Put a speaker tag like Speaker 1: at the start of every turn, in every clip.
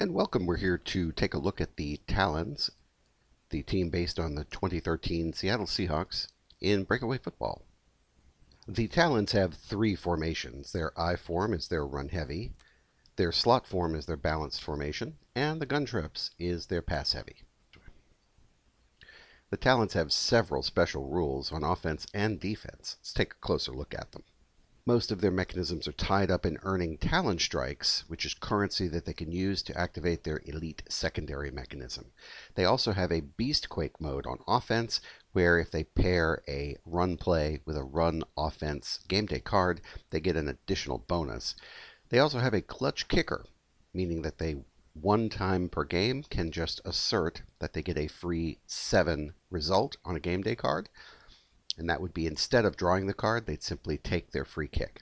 Speaker 1: And welcome. We're here to take a look at the Talons, the team based on the 2013 Seattle Seahawks in Breakaway Football. The Talons have three formations. Their I form is their run heavy, their slot form is their balanced formation, and the gun trips is their pass heavy. The Talons have several special rules on offense and defense. Let's take a closer look at them. Most of their mechanisms are tied up in earning Talon strikes, which is currency that they can use to activate their elite secondary mechanism. They also have a Beast Quake mode on offense, where if they pair a run play with a run offense game day card, they get an additional bonus. They also have a clutch kicker, meaning that they one time per game can just assert that they get a free 7 result on a game day card. And that would be, instead of drawing the card, they'd simply take their free kick.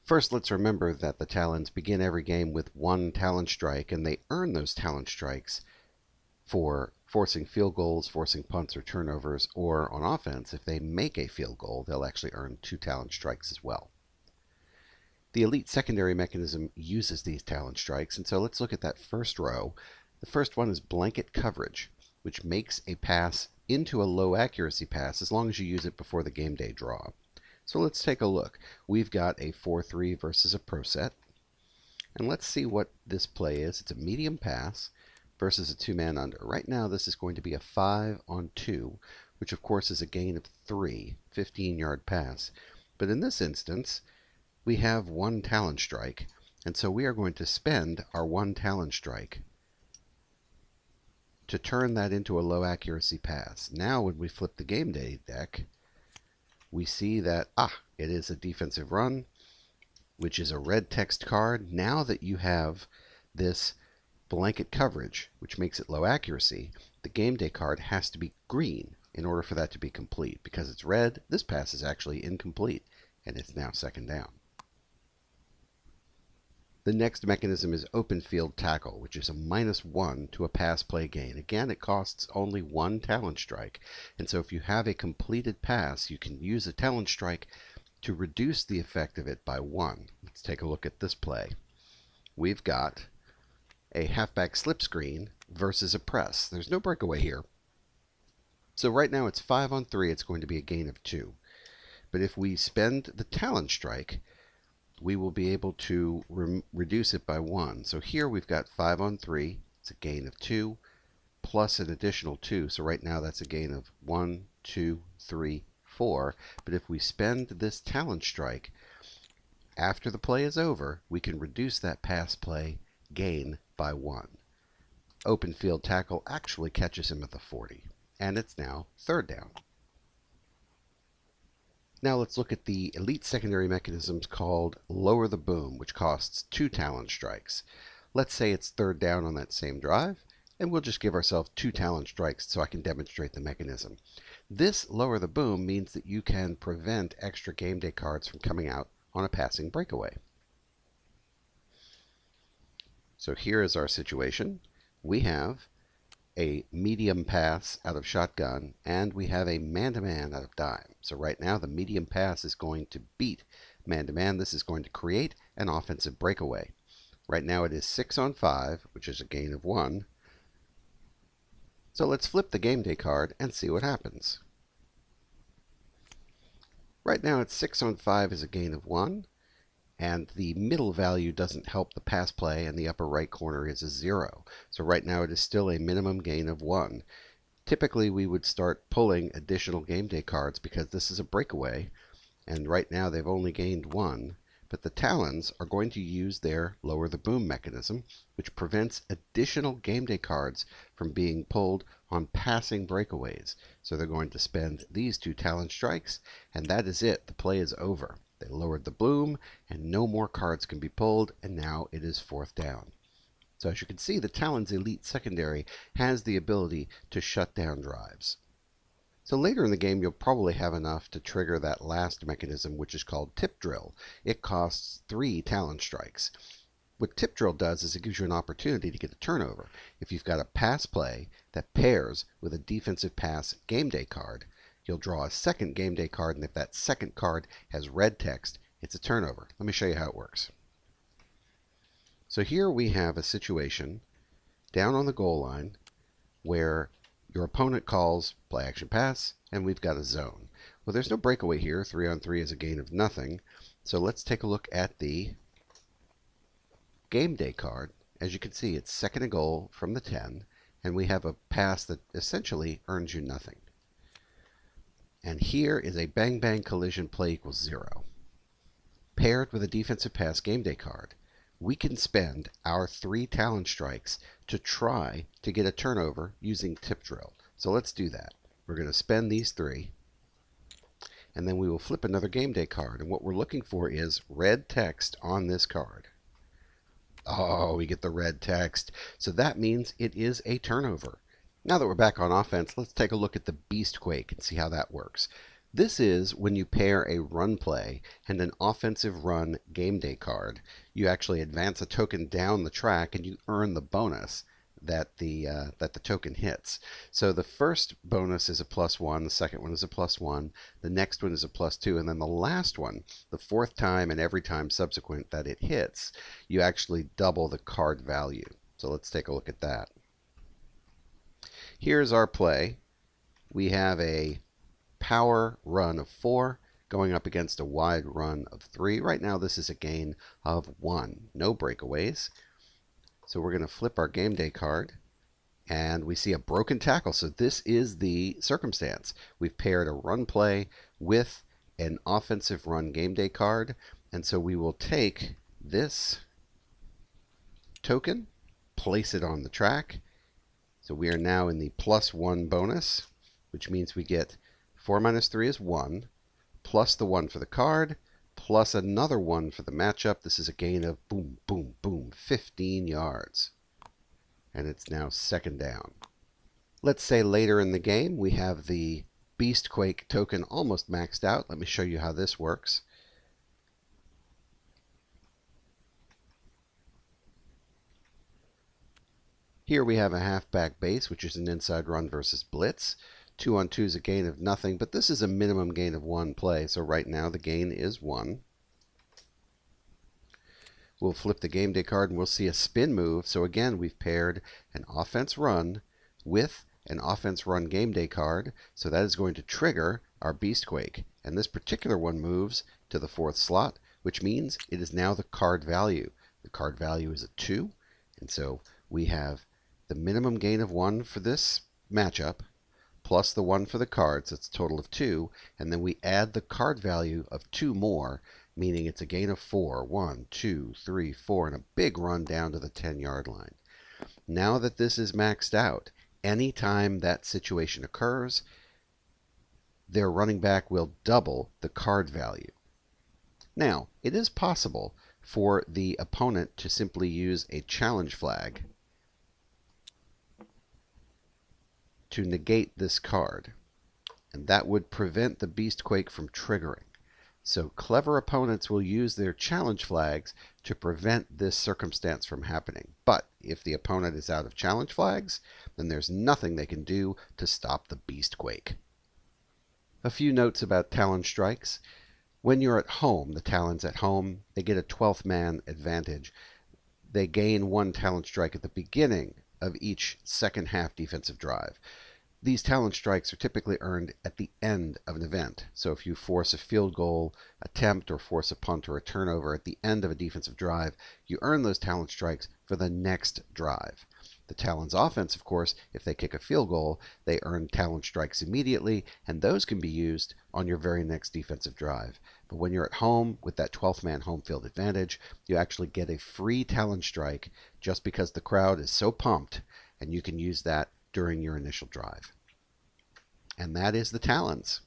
Speaker 1: First, let's remember that the Talons begin every game with one Talon strike, and they earn those Talon strikes for forcing field goals, forcing punts or turnovers, or on offense, if they make a field goal, they'll actually earn 2 Talon strikes as well. The elite secondary mechanism uses these Talon strikes, and so let's look at that first row. The first one is blanket coverage, which makes a pass into a low accuracy pass as long as you use it before the game day draw. So let's take a look. We've got a 4-3 versus a pro set. And let's see what this play is. It's a medium pass versus a 2-man under. Right now this is going to be a 5-on-2, which of course is a gain of 3, 15-yard pass. But in this instance, we have one Talon strike, and so we are going to spend our one Talon strike to turn that into a low accuracy pass. Now when we flip the game day deck, we see that, it is a defensive run, which is a red text card. Now that you have this blanket coverage, which makes it low accuracy, the game day card has to be green in order for that to be complete. Because it's red, this pass is actually incomplete, and it's now second down. The next mechanism is open field tackle, which is a -1 to a pass play gain. Again, it costs only one Talon strike, and so if you have a completed pass, you can use a Talon strike to reduce the effect of it by 1. Let's take a look at this play. We've got a halfback slip screen versus a press. There's no breakaway here. So right now it's 5-on-3, it's going to be a gain of 2. But if we spend the Talon strike, we will be able to reduce it by 1. So here we've got 5-on-3, it's a gain of 2, plus an additional 2. So right now that's a gain of 1, 2, 3, 4. But if we spend this Talon strike, after the play is over, we can reduce that pass play gain by 1. Open field tackle actually catches him at the 40, and it's now third down. Now let's look at the elite secondary mechanisms called Lower the Boom, which costs 2 Talon strikes. Let's say it's third down on that same drive, and we'll just give ourselves 2 Talon strikes so I can demonstrate the mechanism. This Lower the Boom means that you can prevent extra game day cards from coming out on a passing breakaway. So here is our situation. We have a medium pass out of shotgun, and we have a man-to-man out of dime. So right now the medium pass is going to beat man-to-man. This is going to create an offensive breakaway. Right now it is 6-on-5, which is a gain of 1. So let's flip the game day card and see what happens. Right now it's 6-on-5 is a gain of 1. And the middle value doesn't help the pass play, and the upper right corner is a 0. So right now it is still a minimum gain of 1. Typically we would start pulling additional game day cards because this is a breakaway, and right now they've only gained 1. But the Talons are going to use their Lower the Boom mechanism, which prevents additional game day cards from being pulled on passing breakaways. So they're going to spend these 2 Talon strikes, and that is it. The play is over. They lowered the boom, and no more cards can be pulled, and now it is fourth down. So as you can see, the Talons Elite Secondary has the ability to shut down drives. So later in the game, you'll probably have enough to trigger that last mechanism, which is called Tip Drill. It costs 3 Talon strikes. What Tip Drill does is it gives you an opportunity to get a turnover. If you've got a pass play that pairs with a defensive pass game day card, you'll draw a second game day card, and if that second card has red text, it's a turnover. Let me show you how it works. So here we have a situation down on the goal line where your opponent calls play action pass, and we've got a zone. Well, there's no breakaway here. 3-on-3 is a gain of nothing. So let's take a look at the game day card. As you can see, it's second and goal from the 10, and we have a pass that essentially earns you nothing. And here is a bang bang collision play equals 0. Paired with a defensive pass game day card, we can spend our 3 Talon strikes to try to get a turnover using tip drill. So let's do that. We're going to spend these 3, and then we will flip another game day card. And what we're looking for is red text on this card. Oh, we get the red text. So that means it is a turnover. Now that we're back on offense, let's take a look at the Beast Quake and see how that works. This is when you pair a run play and an offensive run game day card. You actually advance a token down the track and you earn the bonus that the token hits. So the first bonus is a +1, the second one is a +1, the next one is a +2, and then the last one, the 4th time and every time subsequent that it hits, you actually double the card value. So let's take a look at that. Here's our play. We have a power run of 4 going up against a wide run of 3. Right now this is a gain of 1. No breakaways. So we're going to flip our game day card, and we see a broken tackle. So this is the circumstance. We've paired a run play with an offensive run game day card, and so we will take this token, place it on the track. So we are now in the +1 bonus, which means we get 4 minus 3 is 1, plus the 1 for the card, plus another 1 for the matchup. This is a gain of boom, boom, boom, 15 yards. And it's now second down. Let's say later in the game we have the Beast Quake token almost maxed out. Let me show you how this works. Here we have a halfback base, which is an inside run versus blitz. 2-on-2 is a gain of nothing, but this is a minimum gain of 1 play, so right now the gain is 1. We'll flip the game day card and we'll see a spin move. So again, we've paired an offense run with an offense run game day card, so that is going to trigger our Beast Quake. And this particular one moves to the 4th slot, which means it is now the card value. The card value is a 2, and so we have the minimum gain of 1 for this matchup, plus the 1 for the cards, that's a total of 2, and then we add the card value of 2 more, meaning it's a gain of 4. 1, 2, 3, 4, and a big run down to the 10-yard line. Now that this is maxed out, anytime that situation occurs, their running back will double the card value. Now, it is possible for the opponent to simply use a challenge flag to negate this card, and that would prevent the Beast Quake from triggering. So clever opponents will use their challenge flags to prevent this circumstance from happening. But if the opponent is out of challenge flags, then there's nothing they can do to stop the Beast Quake. A few notes about Talon strikes. When you're at home, the Talons at home, they get a 12th man advantage. They gain 1 Talon strike at the beginning of each second half defensive drive. These Talon strikes are typically earned at the end of an event. So if you force a field goal attempt or force a punt or a turnover at the end of a defensive drive, you earn those Talon strikes for the next drive. The Talons offense, of course, if they kick a field goal, they earn Talon strikes immediately, and those can be used on your very next defensive drive. But when you're at home with that 12th man home field advantage, you actually get a free Talon strike just because the crowd is so pumped, and you can use that during your initial drive. And that is the Talons.